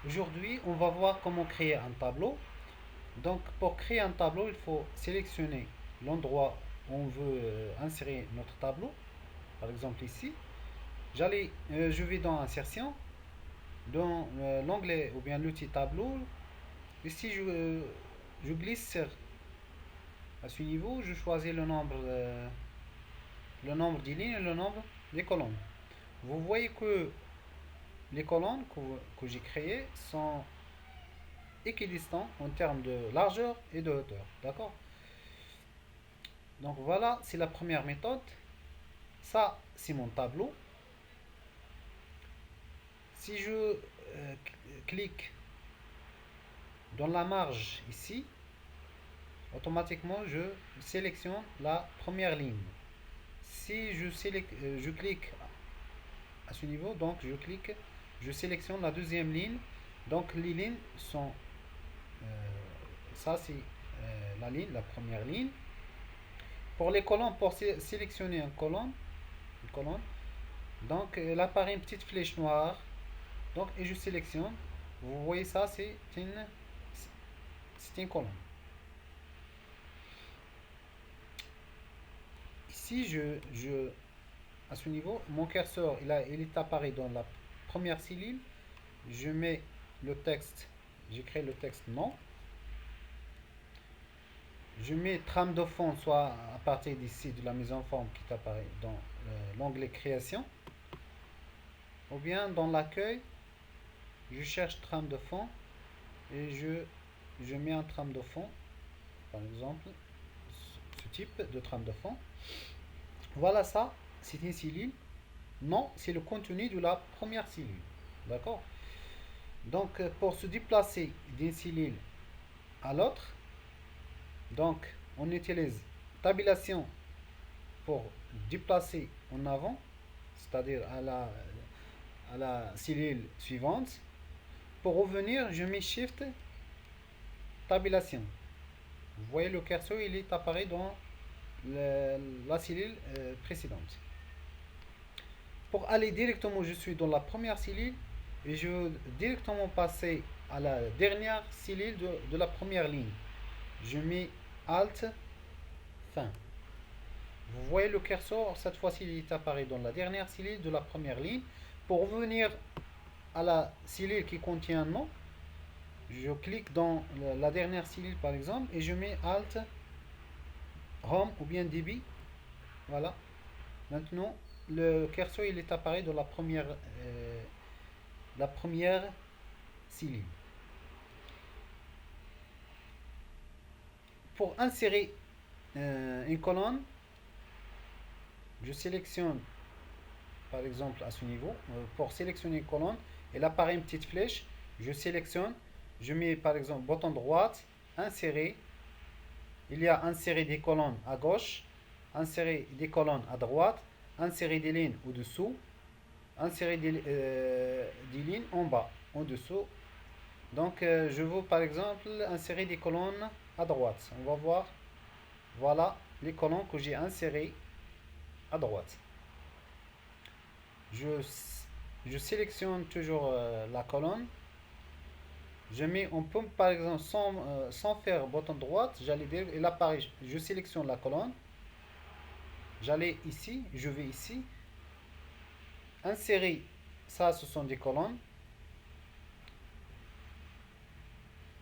Aujourd'hui, on va voir comment créer un tableau. Donc, pour créer un tableau, il faut sélectionner l'endroit où on veut insérer notre tableau. Par exemple ici, je vais dans Insertion, dans l'onglet ou bien l'outil tableau. Ici, je glisse à ce niveau, je choisis le nombre des lignes et le nombre des colonnes. Vous voyez que les colonnes que j'ai créées sont équidistants en termes de largeur et de hauteur. D'accord? Donc voilà, c'est la première méthode. Ça, c'est mon tableau. Si je clique dans la marge ici, automatiquement je sélectionne la première ligne. Si je clique à ce niveau, donc je sélectionne la deuxième ligne. Donc les lignes sont, euh, ça c'est la première ligne. Pour les colonnes, pour sélectionner une colonne, donc il apparaît une petite flèche noire. Donc et je sélectionne. Vous voyez ça, c'est une colonne. Ici, à ce niveau, mon curseur, il est apparu dans la première cellule. Je mets le texte, j'écris le texte non. Je mets trame de fond, soit à partir d'ici de la mise en forme qui apparaît dans l'onglet création, ou bien dans l'accueil, je cherche trame de fond et je mets un trame de fond, par exemple, ce type de trame de fond. Voilà ça, c'est une cellule. Non, c'est le contenu de la première cellule. D'accord? Donc, pour se déplacer d'une cellule à l'autre, donc on utilise tabulation pour déplacer en avant, c'est-à-dire à la cellule suivante. Pour revenir, je mets Shift tabulation. Vous voyez le curseur, il est apparu dans la cellule précédente. Pour aller directement, je suis dans la première cellule et je veux directement passer à la dernière cellule de la première ligne. Je mets Alt fin. Vous voyez le curseur, cette fois-ci il est apparu dans la dernière cellule de la première ligne. Pour revenir à la cellule qui contient un nom, je clique dans la dernière cellule par exemple et je mets Alt Home ou bien débit. Voilà. Maintenant, le curseur il est apparu dans la première cellule. Pour insérer une colonne, je sélectionne par exemple à ce niveau. Pour sélectionner une colonne, il apparaît une petite flèche. Je sélectionne, je mets par exemple bouton droite, insérer. Il y a insérer des colonnes à gauche, insérer des colonnes à droite, insérer des lignes au-dessous, insérer des lignes en bas, en dessous. Donc je veux par exemple insérer des colonnes à droite. On va voir, voilà les colonnes que j'ai insérées à droite. Je, je sélectionne toujours la colonne. Je mets, on peut par exemple sans faire bouton droite, j'allais dire, il apparaît, je sélectionne la colonne. J'allais ici, je vais ici, insérer, ça ce sont des colonnes.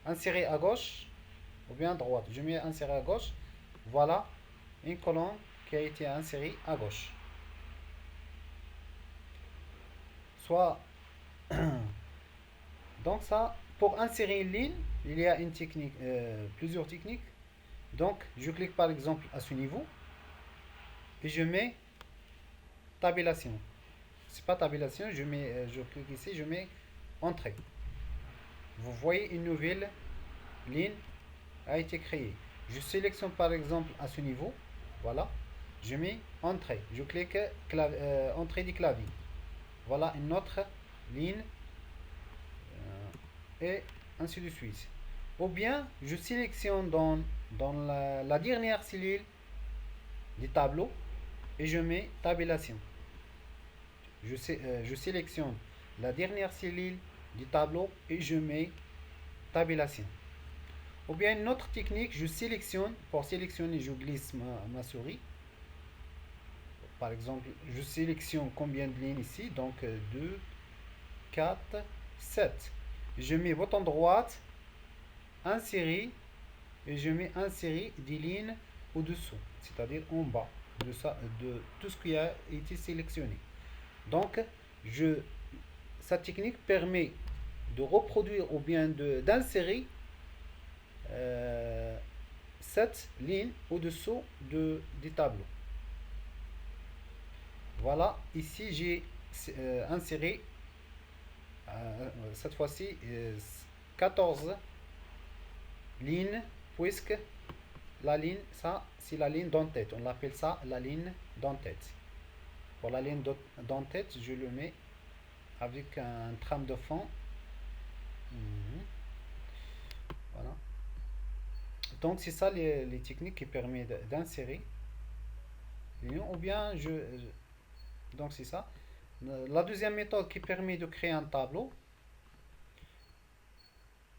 Insérer à gauche ou bien à droite. Je mets insérer à gauche. Voilà une colonne qui a été insérée à gauche. Soit donc ça, pour insérer une ligne, il y a une technique, plusieurs techniques. Donc je clique par exemple à ce niveau et je mets tabulation. C'est pas tabulation, je clique ici, je mets entrée. Vous voyez une nouvelle ligne a été créée. Je sélectionne par exemple à ce niveau, voilà, je mets entrée, je clique entrée du clavier. Voilà une autre ligne et ainsi de suite. Ou bien je sélectionne dans la dernière cellule du tableau et je mets tabulation. Je sélectionne la dernière cellule du tableau et je mets tabulation. Ou bien une autre technique, je sélectionne, pour sélectionner, je glisse ma souris. Par exemple, je sélectionne combien de lignes ici, donc 2, 4, 7. Je mets bouton droite, insérer, et je mets insérer des lignes au-dessous, c'est-à-dire en bas de tout ce qui a été sélectionné. Donc, cette technique permet de reproduire ou bien d'insérer euh, cette ligne au-dessous du tableau. Voilà, ici j'ai inséré cette fois-ci 14 lignes, puisque la ligne, ça c'est la ligne d'en-tête. On l'appelle ça la ligne d'en-tête. Pour la ligne d'en-tête, je le mets avec un trame de fond. Mhm. Voilà. Donc c'est ça les techniques qui permettent d'insérer ou bien donc c'est ça. La deuxième méthode qui permet de créer un tableau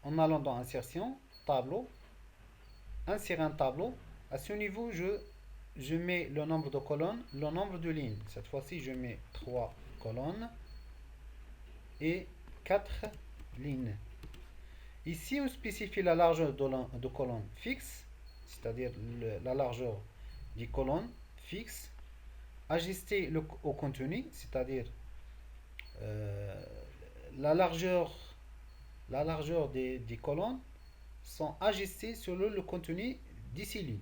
en allant dans insertion, tableau, insérer un tableau. À ce niveau, je mets le nombre de colonnes, le nombre de lignes. Cette fois-ci, je mets 3 colonnes et 4 lignes. Ici, on spécifie la largeur de colonne fixe, c'est-à-dire la largeur des colonnes fixe, ajuster au contenu, c'est-à-dire euh, la largeur, des colonnes sont ajustées selon le contenu des cellules.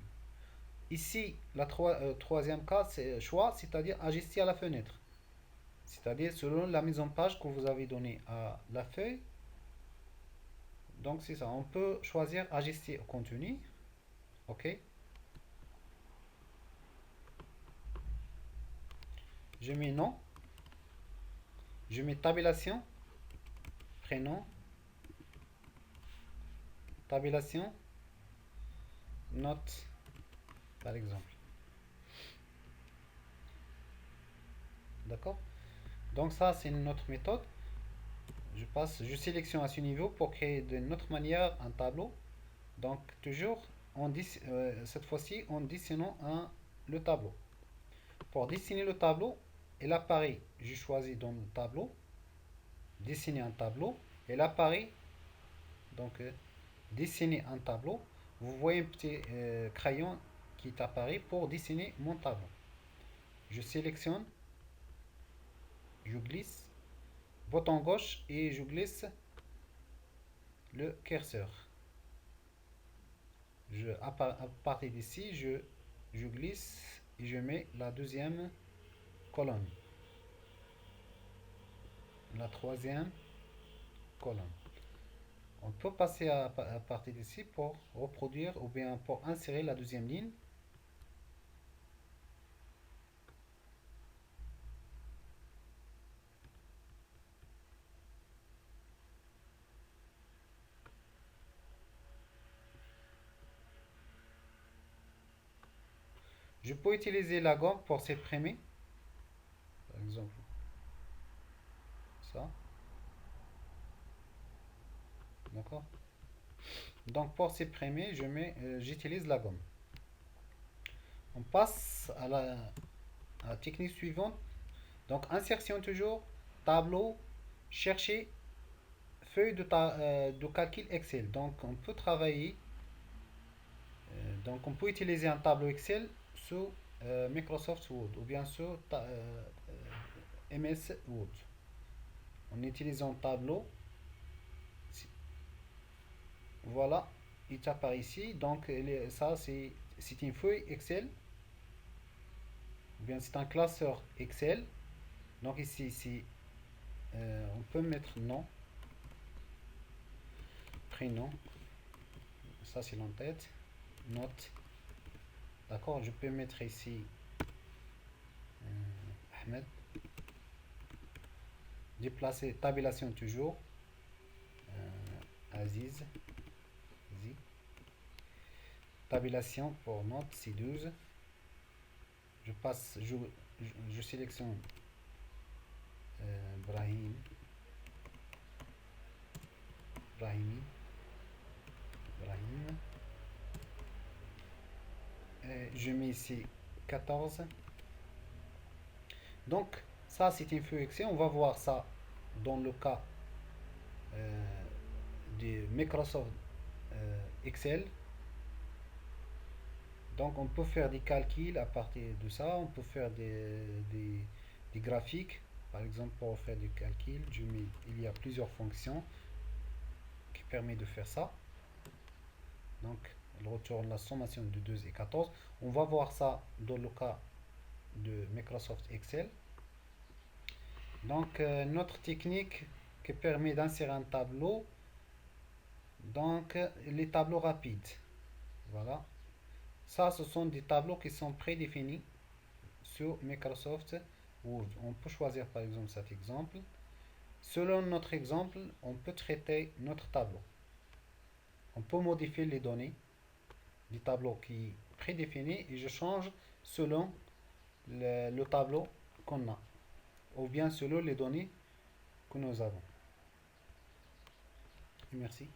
Ici, la troisième cas, c'est choix, c'est-à-dire ajuster à la fenêtre. C'est-à-dire selon la mise en page que vous avez donnée à la feuille. Donc c'est ça, on peut choisir ajuster au contenu. OK. Je mets nom. Je mets tabulation, prénom, tabulation, note, par exemple. D'accord? Donc ça, c'est une autre méthode. Je sélectionne à ce niveau pour créer d'une autre manière un tableau. Donc toujours, cette fois-ci, en dessinant le tableau. Pour dessiner le tableau, il apparaît, je choisis dans le tableau, dessiner un tableau, il apparaît, donc dessiner un tableau. Vous voyez un petit crayon qui apparaît pour dessiner mon tableau. Je sélectionne, je glisse, bouton gauche et je glisse le curseur. À partir d'ici, je glisse et je mets la deuxième colonne, la troisième colonne. On peut passer à partir d'ici pour reproduire ou bien pour insérer la deuxième ligne. Je peux utiliser la gomme pour supprimer, par exemple ça, d'accord. Donc pour supprimer, j'utilise la gomme. On passe à la technique suivante. Donc insertion toujours, tableau, chercher feuille de calcul Excel. Donc on peut travailler, donc on peut utiliser un tableau Excel sous Microsoft Word ou bien sous MS Word. En utilisant tableau, voilà, il apparaît ici. Donc ça c'est une feuille Excel, ou bien c'est un classeur Excel. Donc ici on peut mettre nom, prénom, ça c'est l'entête, note. D'accord, je peux mettre ici Ahmed. Déplacer, tabulation toujours. Aziz. Aziz. Tabulation pour note C12. Je sélectionne Brahim. Brahimi, Brahim. Et je mets ici 14. Donc, ça, c'est une feuille Excel. On va voir ça dans le cas euh, de Microsoft Excel. Donc, on peut faire des calculs à partir de ça. On peut faire des graphiques. Par exemple, pour faire des calculs, il y a plusieurs fonctions qui permettent de faire ça. Donc, elle retourne la sommation de 2 et 14. On va voir ça dans le cas de Microsoft Excel. Donc, notre technique qui permet d'insérer un tableau. Donc, les tableaux rapides. Voilà. Ça, ce sont des tableaux qui sont prédéfinis sur Microsoft Word. On peut choisir par exemple cet exemple. Selon notre exemple, on peut traiter notre tableau. On peut modifier les données du tableau qui est prédéfini et je change selon le tableau qu'on a ou bien selon les données que nous avons. Et merci.